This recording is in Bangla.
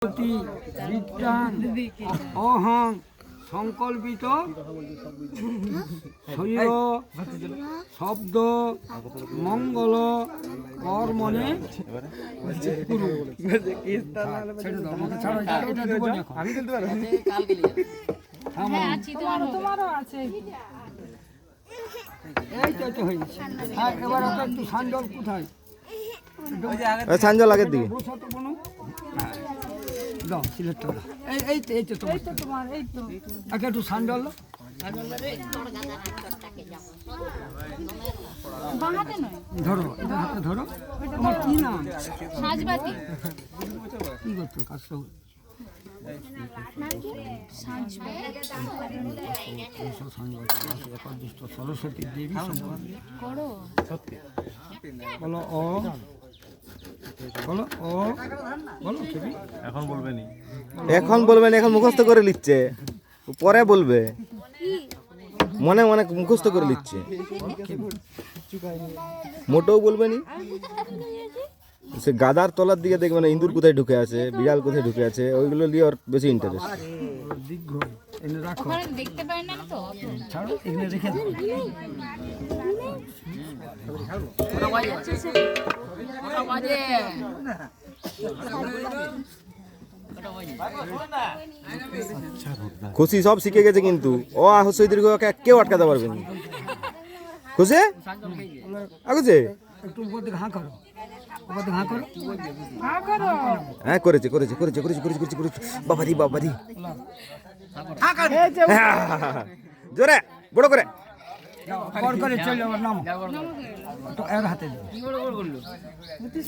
বিজ্ঞান অহং সংকল্পিত শরীর শব্দ মঙ্গল কর্মণে কুরু। আমি খেলতে পারবো। তোমারও আছে। এই তো হয়েছে। হ্যাঁ, এবার ওটা একটু সান্ডল কোথায়? সাঞ্জল আগের দিকে বসতো কোনো দাও সিলেক্ট দাও। এই তো তোমার এই তো আগে একটু সান্ডল দাও। বাঁহাতে নয়, ধরো এটা হাতে ধরো। তোমার কি নাম? সাজবাতি। কি করছো কাজ? সরস্বতী দেবী করো বলো ও বলো ও বলো ছবি। এখন বলবেন, এখন মুখস্থ করে লিখছে, পরে বলবে। মনে মনে মুখস্থ করে লিখছে, মোটেও বলবে নি। সে গাদার তলার দিকে দেখবে না ইঁদুর কোথায় ঢুকে আছে, বিড়াল কোথায় ঢুকে আছে, ওইগুলো নিয়ে ওর বেশি ইন্টারেস্ট। দীর্ঘ এনে রাখো, ওখানে দেখতে পারেন না তো। ছাড়ো এখানে রেখে দাও। খুশি সব শিখে গেছে, কিন্তু ও হস্যই দীর্ঘ কেউ আটকাতে পারবে না। খুশি আগুছে একটু উপর দিকে হাঁ করো, উপর দিকে হাঁ করো। হ্যাঁ করেছে করেছে করেছে করেছে করেছে করেছে করেছে বাবাদি বাবাদি জোরে বড় করে বড় করে চলে যাওয়ার নাম তো এর হাতে দাও।